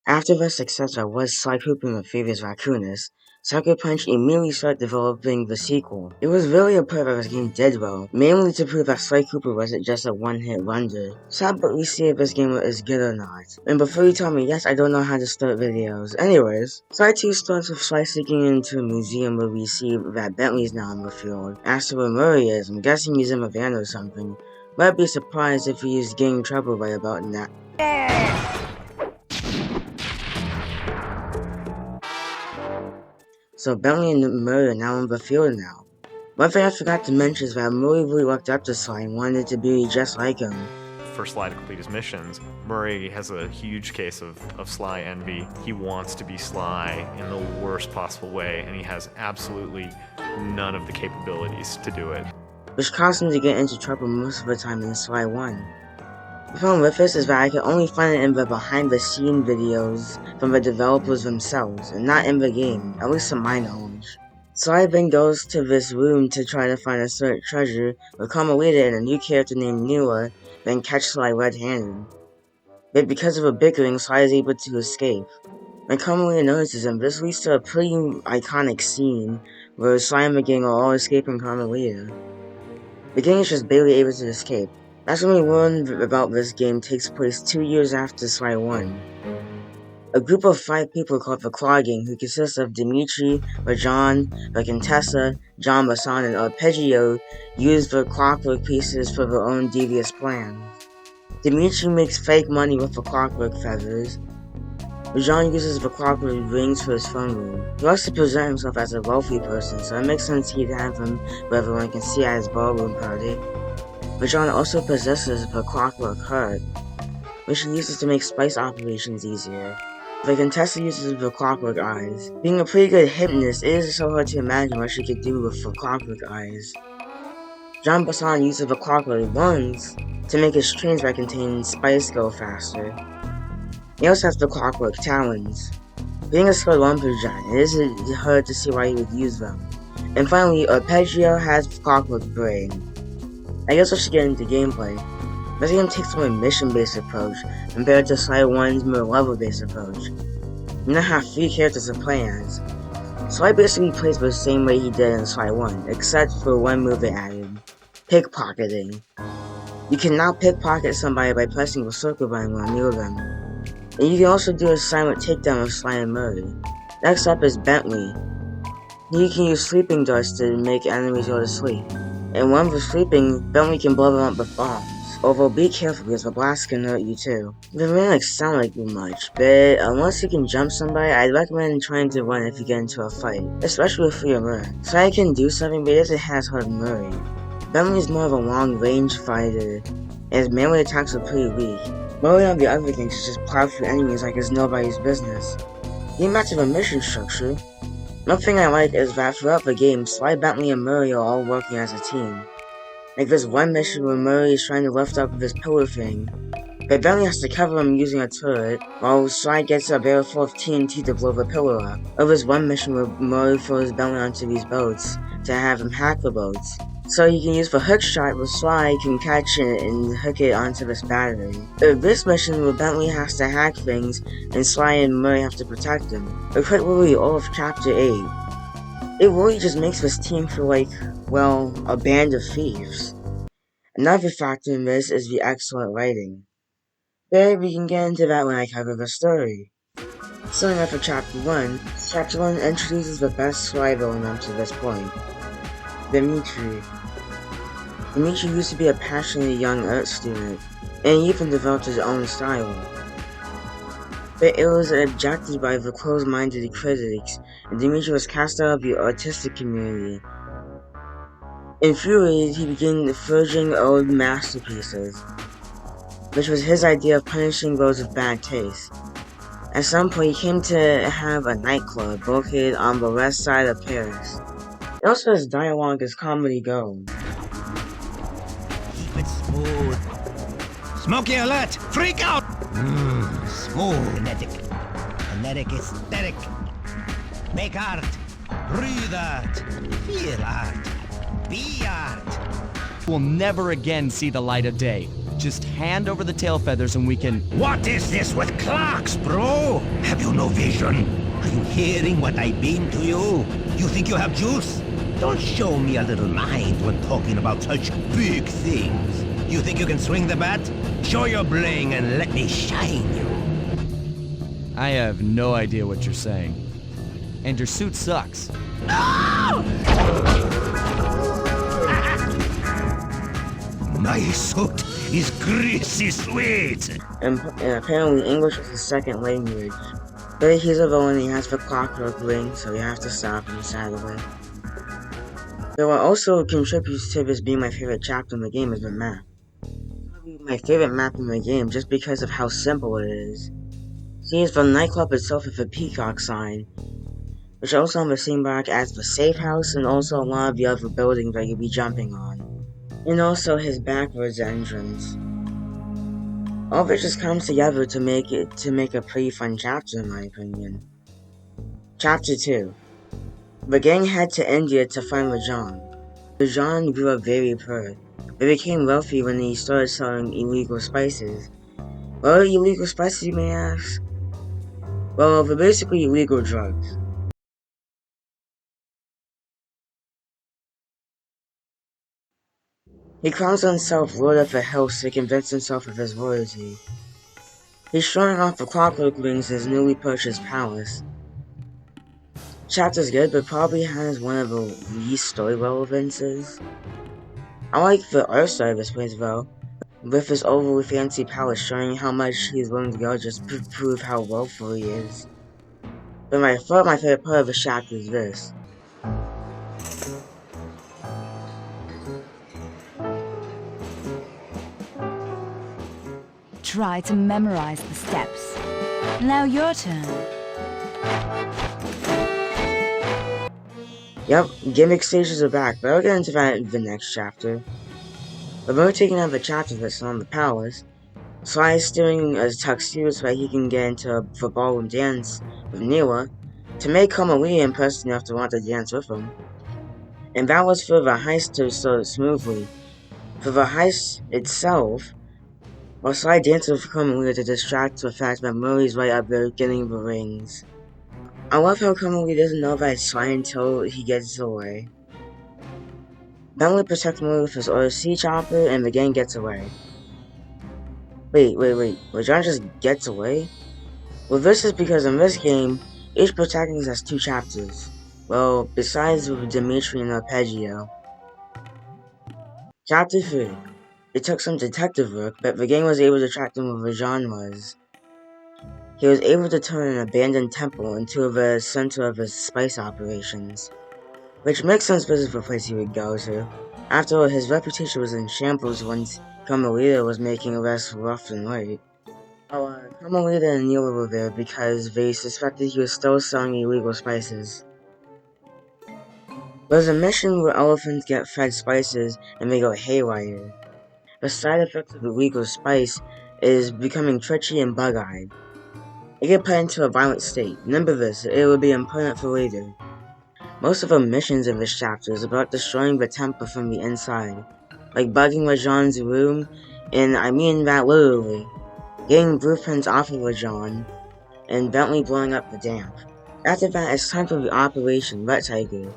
After their success at was Sly Cooper and Thieveus Racconus, Sucker Punch immediately started developing the sequel. It was really important that this game did well, mainly to prove that Sly Cooper wasn't just a one-hit wonder. So how about we see if this game is good or not? And before you tell me, yes, I don't know how to start videos. Anyways, Sly 2 starts with Sly sneaking into a museum where we see that Bentley's now in the field. As to where Murray is, I'm guessing he's in a van or something, but I'd be surprised if he is getting in trouble by about now. So Bentley and Murray are now in the field now. One thing I forgot to mention is that Murray really looked up to Sly and wanted to be just like him. For Sly to complete his missions, Murray has a huge case of Sly envy. He wants to be Sly in the worst possible way, and he has absolutely none of the capabilities to do it. Which caused him to get into trouble most of the time in Sly 1. The problem with this is that I can only find it in the behind-the-scenes videos from the developers themselves, and not in the game, at least to my knowledge. Sly then goes to this room to try to find a certain treasure, with Carmelita and a new character named Neela then catch Sly red-handed. But because of a bickering, Sly is able to escape. When Carmelita notices him, this leads to a pretty iconic scene where Sly and the gang are all escaping Carmelita. The gang is just barely able to escape. That's when we learn about this game takes place 2 years after Sly 1. A group of 5 people called the Claw Gang, who consists of Dimitri, Rajan, the Contessa, John Bassan, and Arpeggio, use the clockwork pieces for their own devious plans. Dimitri makes fake money with the clockwork feathers. Rajan uses the clockwork rings for his phone room. He likes to present himself as a wealthy person, so it makes sense he'd have him where everyone can see at his ballroom party. Rajan also possesses the clockwork heart, which he uses to make spice operations easier. The Contessa uses the clockwork eyes. Being a pretty good hypnotist, it is so hard to imagine what she could do with the clockwork eyes. John Bassan uses the clockwork lungs to make his trains that contain spice go faster. He also has the clockwork talons. Being a skilled lumberjack, it is hard to see why he would use them. And finally, Arpeggio has the clockwork brain. I guess I should get into gameplay. This game takes a more mission-based approach compared to Sly 1's more level-based approach. You now have 3 characters to play as. Sly basically plays the same way he did in Sly 1, except for one move they added: pickpocketing. You can now pickpocket somebody by pressing the circle button while near them. And you can also do a silent takedown of Sly and Murray. Next up is Bentley. You can use sleeping darts to make enemies go to sleep. And when they're sleeping, Bentley can blow them up with bombs. Although be careful because the blast can hurt you too. They may sound like much, but unless you can jump somebody, I'd recommend trying to run if you get into a fight, especially with your Murray. Sly can do something, but it isn't as hard as Murray. Bentley is more of a long-range fighter, and his melee attacks are pretty weak. Murray on the other hand can just plow through enemies like it's nobody's business. Getting back to the mission structure, one thing I like is that throughout the game, Sly, Bentley, and Murray are all working as a team. Like there's one mission where Murray is trying to lift up this pillar thing, but Bentley has to cover him using a turret, while Sly gets a barrel full of TNT to blow the pillar up. Or there's one mission where Murray throws Bentley onto these boats to have him hack the boats. So he can use the hook shot where Sly can catch it and hook it onto this battery. Or this mission where Bentley has to hack things and Sly and Murray have to protect him. Or quite literally all of Chapter 8. It really just makes this team feel like, well, a band of thieves. Another factor in this is the excellent writing. But we can get into that when I cover the story. Starting off with Chapter 1, Chapter 1 introduces the best Sly villain up to this point, Dimitri. Dimitri used to be a passionate young art student, and he even developed his own style. But it was objected by the closed-minded critics, and Dimitri was cast out of the artistic community. Infuriated, he began forging old masterpieces, which was his idea of punishing those with bad taste. At some point, he came to have a nightclub located on the west side of Paris. It also has dialogue as comedy goes. Keep it smooth. Smoky alert! Freak out! Smooth. Kinetic aesthetic. Make art. Breathe art. Feel art. Be art. will never again see the light of day. Just hand over the tail feathers and we can... What is this with clocks, bro? Have you no vision? Are you hearing what I beam to you? You think you have juice? Don't show me a little mind when talking about such big things. You think you can swing the bat? Show your bling and let me shine you. I have no idea what you're saying. And your suit sucks. My suit is greasy sweet. And apparently English is his second language. But he's a villain he has for clockwork wings, so we have to stop him, sadly. Though what also contributes to this being my favorite chapter in the game is the map. It's probably my favorite map in the game just because of how simple it is. See, it's the nightclub itself with the peacock sign, which also on the same block as the safe house and also a lot of the other buildings that you'll be jumping on. And also his backwards entrance. All of it just comes together to make a pretty fun chapter in my opinion. Chapter 2. The gang head to India to find Rajan. Rajan grew up very poor, but became wealthy when he started selling illegal spices. What are illegal spices, you may ask? Well, they're basically illegal drugs. He calls himself Lord of the Hills to convince himself of his royalty. He's showing off the clockwork wings in his newly purchased palace. Chapter's good, but probably has one of the least story relevances. I like the art style of this place though, with his overly fancy palace showing how much he's willing to go just to prove how wealthy he is. But my favorite part of the chapter is this. Try to memorize the steps. Now your turn. Yep, gimmick stages are back, but I'll get into that in the next chapter. But we're taking out the chapter that's on the palace. Sly is stealing a tuxedo so that he can get into the ballroom dance with Neela, to make Carmelita impressed enough to want to dance with him. And that was for the heist to start smoothly. For the heist itself, while Sly dances with Carmelita to distract the fact that Murray's right up there getting the rings. I love how Carmelita doesn't know that it's Sly until he gets away. Bentley protects Murray with his RC chopper and the gang gets away. Wait, John just gets away? Well, this is because in this game, each protagonist has 2 chapters. Well, besides with Dimitri and Arpeggio. Chapter 3. It took some detective work, but the gang was able to track them where Rajan was. He was able to turn an abandoned temple into the center of his spice operations. Which makes sense because of the place he would go to. After all, his reputation was in shambles once Carmelita was making arrests left and right. Carmelita and Neela were there because they suspected he was still selling illegal spices. There's a mission where elephants get fed spices and they go haywire. The side effect of illegal spice is becoming twitchy and bug-eyed. They get put into a violent state. Remember this, it will be important for later. Most of the missions in this chapter is about destroying the temple from the inside, like bugging Rajan's room, and I mean that literally. Getting blueprints off of Rajan, and Bentley blowing up the dam. After that, it's time for the Operation Red Tiger.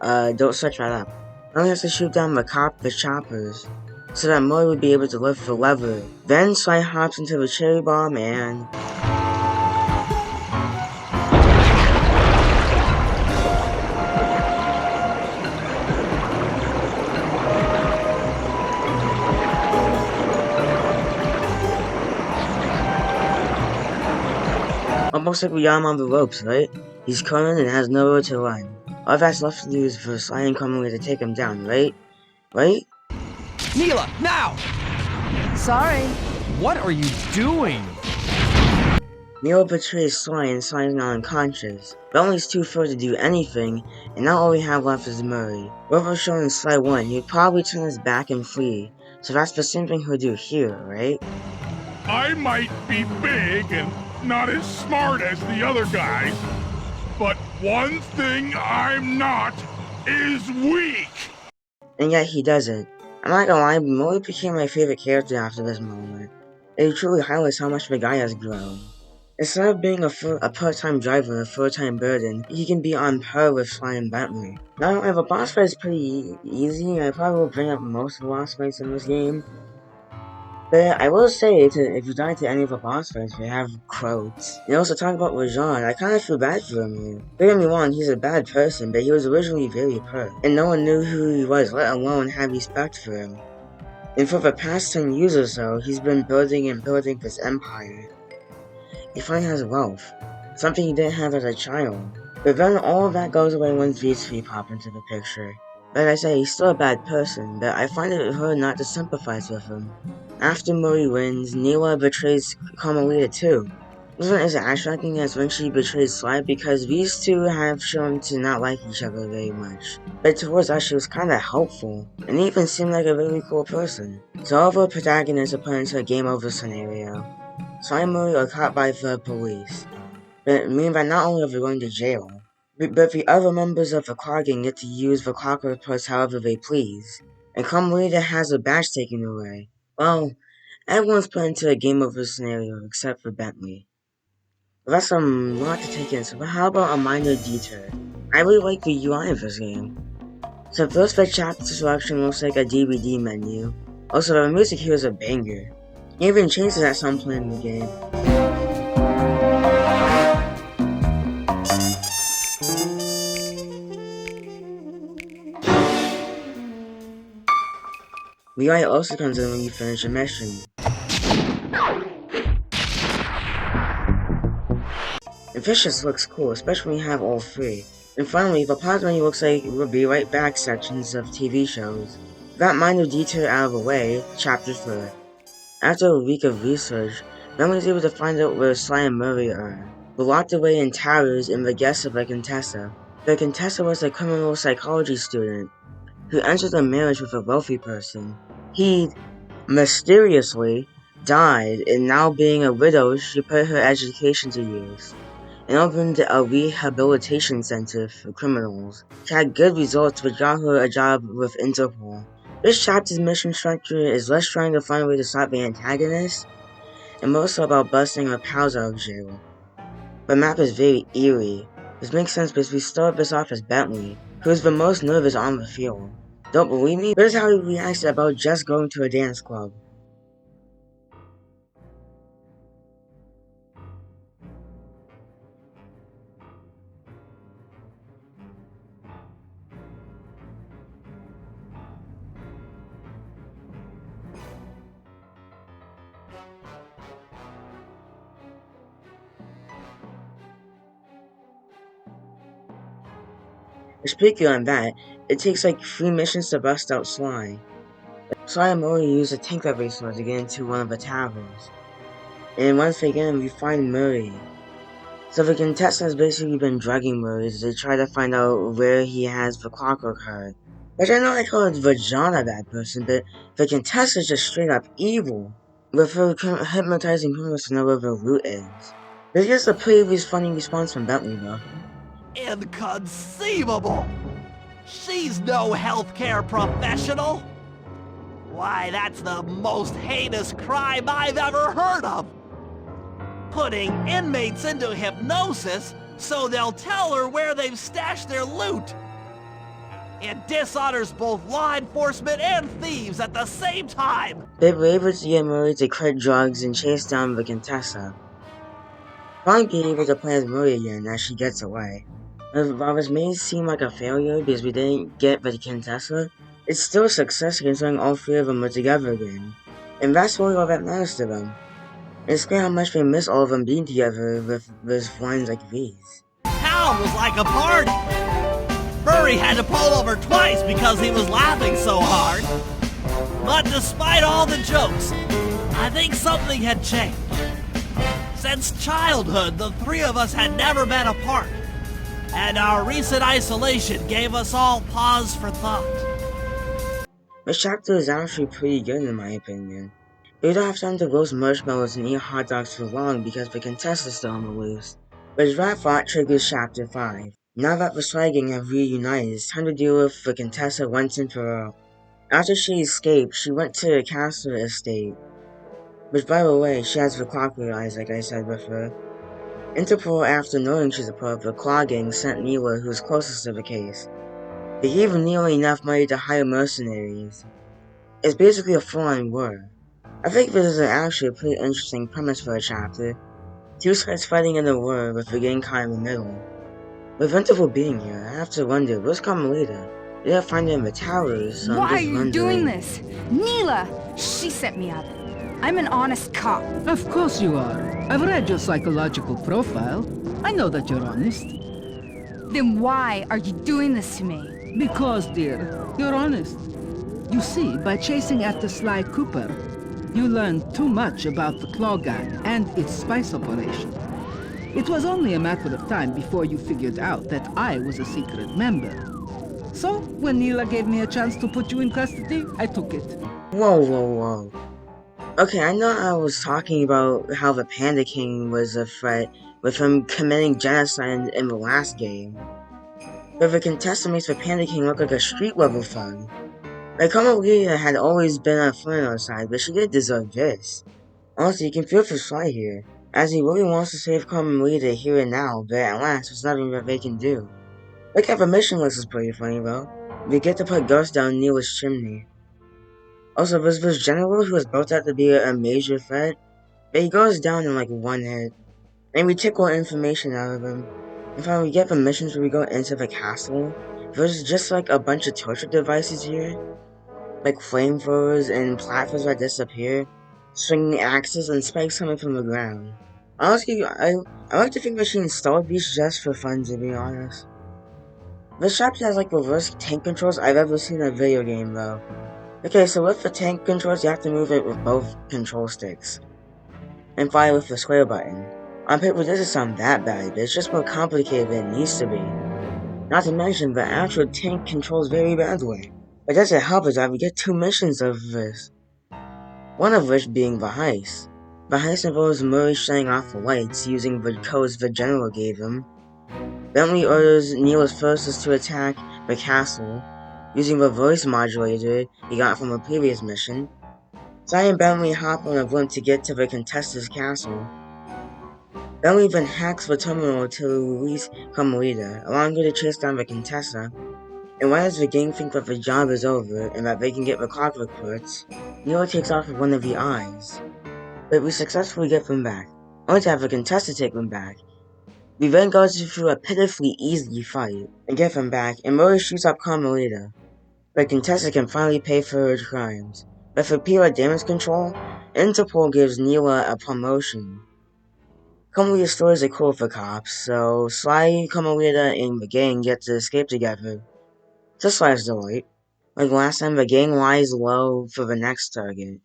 Don't search that up. Bentley has to shoot down the choppers, so that Murray would be able to lift the lever. Then Sly hops into the cherry bomb and... Almost like we got him on the ropes, right? He's coming and has nowhere to run. All that's left to do is for Sly and Carmelita to take him down, right? Right? Neela, now! Sorry. What are you doing? Neela betrays Sly and Sly is now unconscious. Bentley's too far to do anything, and now all we have left is Murray. Whoever shown in Sly 1, he'd probably turn his back and flee. So that's the same thing he'll do here, right? I might be big and not as smart as the other guys, but one thing I'm not is weak. And yet he doesn't. I'm not gonna lie, Murray became my favorite character after this moment. It truly highlights how much the guy has grown. Instead of being a part-time driver and a full-time burden, he can be on par with Sly and Bentley. Now, if a boss fight is pretty easy, I probably will bring up most of the boss fights in this game. But I will say, if you die to any of the boss fights, we have quotes. And also talk about Rajan, I kinda feel bad for him here. Don't get me wrong, he's a bad person, but he was originally very poor, and no one knew who he was, let alone have respect for him. And for the past 10 years or so, he's been building and building this empire. He finally has wealth, something he didn't have as a child. But then all of that goes away when these three pop into the picture. Like I say, he's still a bad person, but I find it hard not to sympathize with him. After Murray wins, Neela betrays Carmelita too. This one isn't as shocking as when she betrays Sly because these two have shown to not like each other very much. But towards us she was kinda helpful, and even seemed like a really cool person. So all of our protagonists are put into a game over scenario. Sly and Murray are caught by the police, but meanwhile not only are they going to jail, but the other members of the car gang get to use the clockwork parts however they please, and Carmelita has her badge taken away. Well, everyone's put into a game over scenario except for Bentley. Well, that's a lot to take in, so how about a minor detour? I really like the UI of this game. So first the chapter selection looks like a DVD menu. Also the music here is a banger. It even changes at some point in the game. The UI also comes in when you finish a mission. And this just looks cool, especially when you have all three. And finally, the pause menu looks like it will be right back sections of TV shows. That minor detour out of the way, chapter 3. After a week of research, Bentley is able to find out where Sly and Murray are. They're locked away in towers in the guest of the Contessa. The Contessa was a criminal psychology student who entered a marriage with a wealthy person. He mysteriously died, and now being a widow, she put her education to use and opened a rehabilitation center for criminals. She had good results, but got her a job with Interpol. This chapter's mission structure is less trying to find a way to stop the antagonist, and more so about busting our pals out of jail. The map is very eerie. This makes sense because we start this off as Bentley, who is the most nervous on the field. Don't believe me? Here's how he reacts about just going to a dance club. Speaking on that, it takes like 3 missions to bust out Sly. Sly and Murray use a tank resource to get into one of the towers. And once they get in, we find Murray. So the contestant has basically been drugging Murray as they try to find out where he has the clockwork card. Which I know I call it Vagina bad person, but the contestant is just straight up evil. With her hypnotizing criminals to know where the root is. This gets a pretty funny response from Bentley though. Inconceivable! She's no healthcare professional! Why, that's the most heinous crime I've ever heard of! Putting inmates into hypnosis so they'll tell her where they've stashed their loot! It dishonors both law enforcement and thieves at the same time! They were able to get Murray to quit drugs and chase down the Contessa. Finally being able to play as Murray again as she gets away. While this may seem like a failure because we didn't get the Contessa, it's still a success considering all 3 of them were together again. And that's really all that matters to them. It's clear how much they miss all of them being together with lines like these. Town was like a party! Murray had to pull over twice because he was laughing so hard. But despite all the jokes, I think something had changed. Since childhood, the 3 of us had never been apart. And our recent isolation gave us all pause for thought. This chapter is actually pretty good in my opinion. We don't have time to roast marshmallows and eat hot dogs for long because the Contessa's still on the loose. But that thought triggers chapter 5. Now that the Sly gang have reunited, it's time to deal with the Contessa once and for all. After she escaped, she went to the castle estate, which, by the way, she has the clockwork eyes, like I said before. Interpol, after knowing she's a part of the Claw gang, sent Neela, who was closest to the case. They gave Neela enough money to hire mercenaries. It's basically a full-on war. I think this is actually a pretty interesting premise for a chapter. Two sides fighting in a war with the gang kind of in the middle. With Interpol being here, I have to wonder, what's coming later? Did I find her in the towers? So Why are you doing this? Neela! She set me up. I'm an honest cop. Of course you are. I've read your psychological profile. I know that you're honest. Then why are you doing this to me? Because, dear, you're honest. You see, by chasing after Sly Cooper, you learned too much about the Claw Gang and its spice operation. It was only a matter of time before you figured out that I was a secret member. So, when Neela gave me a chance to put you in custody, I took it. Whoa. Okay, I know I was talking about how the Panda King was a threat with him committing genocide in the last game. But the contestant makes the Panda King look like a street-level thug. Like, Carmelita had always been on Fernand's side, but she did deserve this. Honestly, you can feel for Sly here, as he really wants to save Carmelita here and now, but at last, there's nothing that they can do. Look at the mission list is pretty funny though. We get to put Ghost down Neela's chimney. Also, there's this general who was built out to be a major threat, but he goes down in like one hit. And we take all information out of him. And finally, we get the missions where we go into the castle. There's just like a bunch of torture devices here. Like flamethrowers and platforms that disappear, swinging axes and spikes coming from the ground. Honestly, I like to think that she installed these just for fun, to be honest. This chapter has like the worst tank controls I've ever seen in a video game though. Okay, so with the tank controls, you have to move it with both control sticks. And fire with the square button. On paper, this doesn't sound that bad, but it's just more complicated than it needs to be. Not to mention, the actual tank controls very badly. But doesn't help is that we get two missions of this. One of which being the heist. The heist involves Murray shutting off the lights using the codes the general gave him. Bentley orders Neela's forces to attack the castle, using the voice modulator he got from a previous mission. Sly and Bentley hop on a blimp to get to the contestant's castle. Bentley then hacks the terminal to release Carmelita, allowing her to chase down the contestant. And why does the gang think that the job is over and that they can get the clockwork parts? Neela takes off with one of the eyes. But we successfully get them back, only to have the contestant take them back. We then go through a pitifully easy fight and get them back, and Murray shoots up Carmelita. The contestant can finally pay for her crimes. But for pure damage control, Interpol gives Neela a promotion. Carmelita's stories are cool for cops, so Sly, Carmelita, and the gang get to escape together. To Sly's delight. Like last time, the gang lies low for the next target.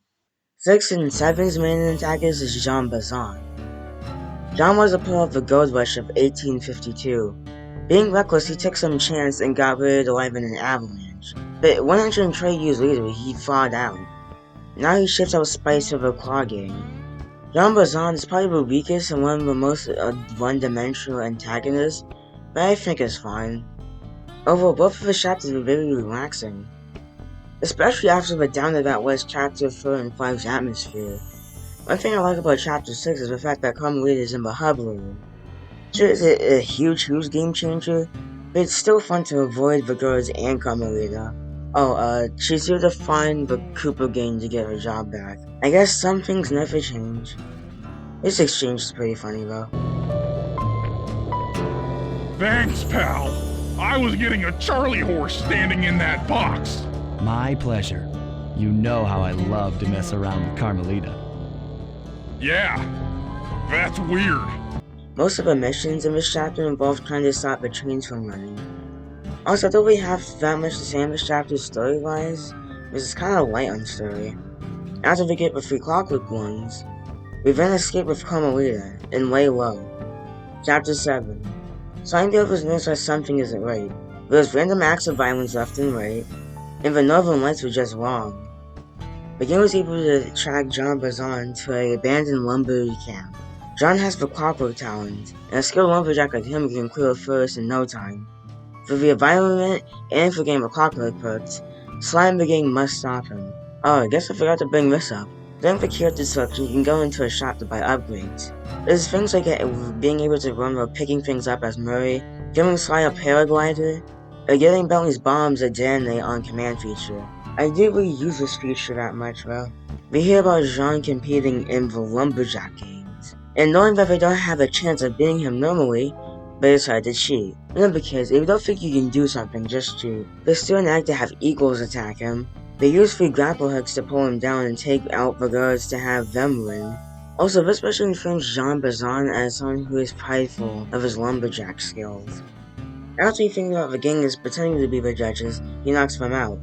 6 and 7's main antagonist is Jean Bazin. John was a part of the Gold Rush of 1852. Being reckless, he took some chance and got rid alive in an avalanche. But 103 years later, he thawed out. Now he shifts out spice for the Claw gang. Jean Bazin is probably the weakest and one of the most one-dimensional antagonists, but I think it's fine. Overall, both of the chapters were very relaxing. Especially after the downer that was Chapter 4 and 5's atmosphere. One thing I like about Chapter 6 is the fact that Carmelita is in the hub room. Sure, it's a huge game changer, but it's still fun to avoid the girls and Carmelita. She's here to find the Cooper gang to get her job back. I guess some things never change. This exchange is pretty funny though. Thanks, pal. I was getting a Charlie horse standing in that box. My pleasure. You know how I love to mess around with Carmelita. Yeah, that's weird. Most of the missions in this chapter involve trying to stop the trains from running. Also, I don't really have that much to say in this chapter story-wise, because it's kind of light on story. After we get the 3 clockwork ones, we then escape with Carmelita and lay low. Chapter 7. Sly and the others notice that something isn't right. There's random acts of violence left and right, and the Northern Lights were just wrong. The game was able to track Jean Bazin to an abandoned lumber camp. John has the clockwork talent, and a skilled lumberjack like him can clear a forest in no time. For the environment and for getting the clockwork parts, Sly and the gang must stop him. Oh, I guess I forgot to bring this up. During the character selection, you can go into a shop to buy upgrades. There's things like being able to run while picking things up as Murray, giving Sly a paraglider, or getting Bentley's bombs a detonate on command feature. I didn't really use this feature that much though. We hear about Jean competing in the Lumberjack games, and knowing that they don't have a chance of beating him normally, they decide to cheat. Remember kids, if you don't think you can do something, just cheat. They still enact to have equals attack him. They use 3 grapple hooks to pull him down and take out the guards to have them win. Also, this especially frames Jean Bazan as someone who is prideful of his lumberjack skills. After he thinks about the gang is pretending to be the judges, he knocks them out.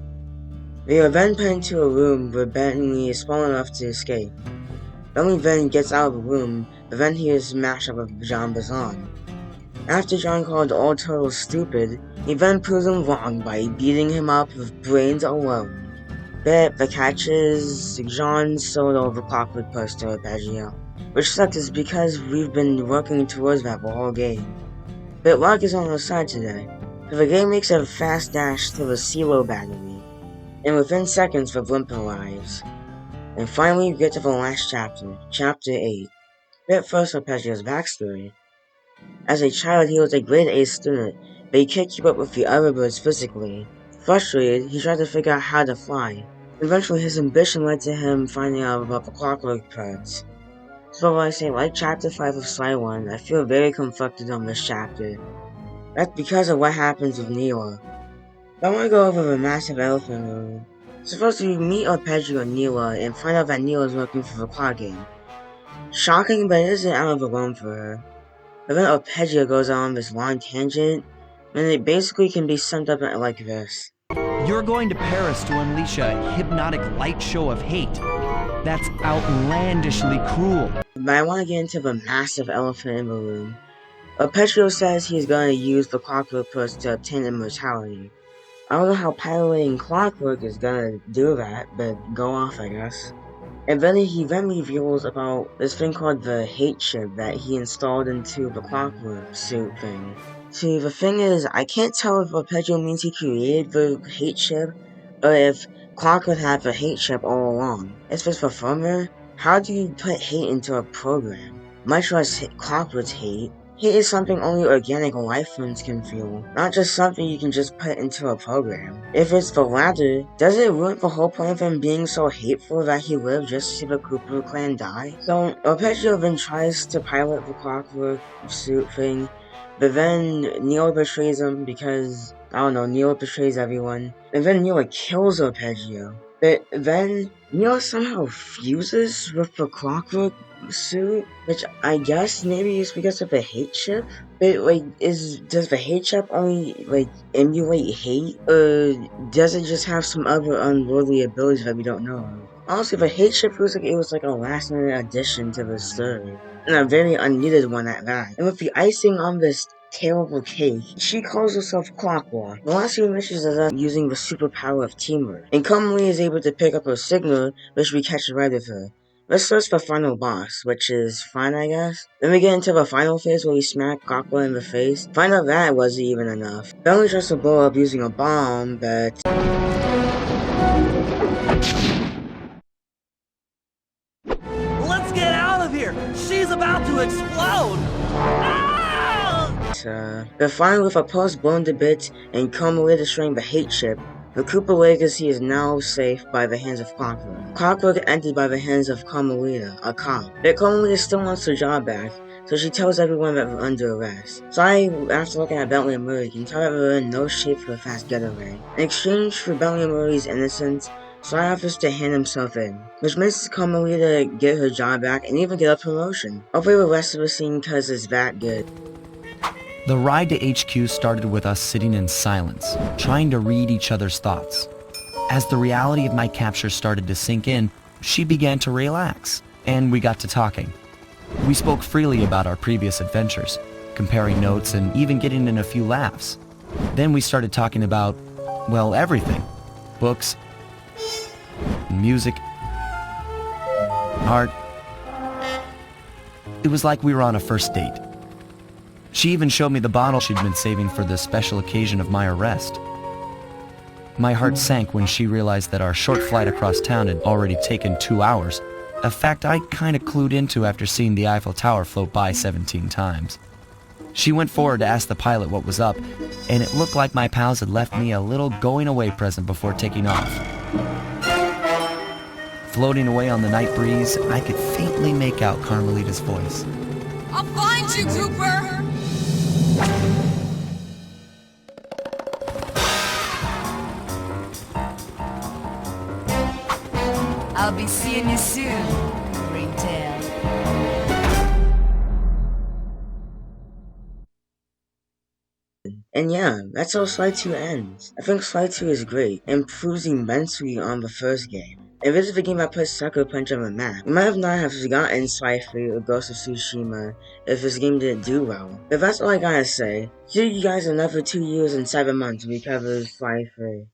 They are then put into a room where Bentley is small enough to escape. Bentley then gets out of the room, but then he is smashed up with Jean Bazan. After John called all turtles stupid, he then proves him wrong by beating him up with brains alone. But the catch is Jean sold all the clockwork parts to Arpeggio, which sucks is because we've been working towards that the whole game. But luck is on our side today, so the game makes a fast dash to the Silo battery, and within seconds the blimp arrives. And finally we get to the last chapter, Chapter 8. But first Arpeggio's backstory. As a child he was a grade A student, but he can't keep up with the other birds physically. Frustrated, he tried to figure out how to fly. Eventually his ambition led to him finding out about the clockwork parts. So when I say like Chapter 5 of Sly 1, I feel very conflicted on this chapter. That's because of what happens with Neela. I want to go over the massive elephant room. So first we meet Arpeggio and Neela and find out that Neela is working for the clock game. Shocking, but it isn't out of the realm for her. But then Arpeggio goes on this long tangent, and it basically can be summed up like this. You're going to Paris to unleash a hypnotic light show of hate. That's outlandishly cruel. But I want to get into the massive elephant in the room. Arpeggio says he's going to use the clockwork parts to obtain immortality. I don't know how piloting clockwork is going to do that, but go off I guess. And then he reveals about this thing called the hate chip that he installed into the clockwork suit thing. See, the thing is, I can't tell if Arpeggio means he created the hate chip, or if Clockwork had the hate chip all along. If it's for firmware, how do you put hate into a program? Much less Clockwork's hate. Hate is something only organic life forms can feel, not just something you can just put into a program. If it's the latter, does it ruin the whole point of him being so hateful that he lived just to see the Cooper clan die? So, Arpeggio then tries to pilot the Clockwork suit thing, but then Neela betrays him because, I don't know, Neela betrays everyone, and then Neela kills Arpeggio. But then Neela somehow fuses with the Clockwork suit, which I guess maybe is because of the hate chip. But does the hate chip only emulate hate, or does it just have some other unworldly abilities that we don't know of? Honestly, the hate chip feels like it was a last minute addition to the story, and a very unneeded one at that. And with the icing on this terrible cake, she calls herself Clockwork. The last few missions is us using the superpower of teamwork, and Kamui is able to pick up her signal, which we catch right with her. Let's search the final boss, which is fine I guess. Then we get into the final phase where we smack Clockwork in the face. Find out that wasn't even enough. Bentley tries to blow up using a bomb, but Let's get out of here! She's about to explode! but finally with a pulse blown to bits and Kamui destroying the hate chip, the Cooper legacy is now safe by the hands of Clockwork. Clockwork ended by the hands of Carmelita, a cop. But Carmelita still wants her job back, so she tells everyone that they're under arrest. Sly, after looking at Bentley and Murray, can tell that they're in no shape for a fast getaway. In exchange for Bentley and Murray's innocence, Sly offers to hand himself in, which makes Carmelita get her job back and even get a promotion. I'll play the rest of the scene because it's that good. The ride to HQ started with us sitting in silence, trying to read each other's thoughts. As the reality of my capture started to sink in, she began to relax, and we got to talking. We spoke freely about our previous adventures, comparing notes and even getting in a few laughs. Then we started talking about, well, everything. Books, music, art. It was like we were on a first date. She even showed me the bottle she'd been saving for the special occasion of my arrest. My heart sank when she realized that our short flight across town had already taken 2 hours, a fact I kinda clued into after seeing the Eiffel Tower float by 17 times. She went forward to ask the pilot what was up, and it looked like my pals had left me a little going-away present before taking off. Floating away on the night breeze, I could faintly make out Carmelita's voice. I'll find you, Cooper! I'll be seeing you soon, Ringtail. And yeah, that's how Sly 2 ends. I think Sly 2 is great, and improves immensely on the first game. If this is the game that put Sucker Punch on the map, we might have not have forgotten Sly 3 or Ghost of Tsushima if this game didn't do well. But that's all I gotta say. See you guys in another 2 years and 7 months when we cover Sly 3.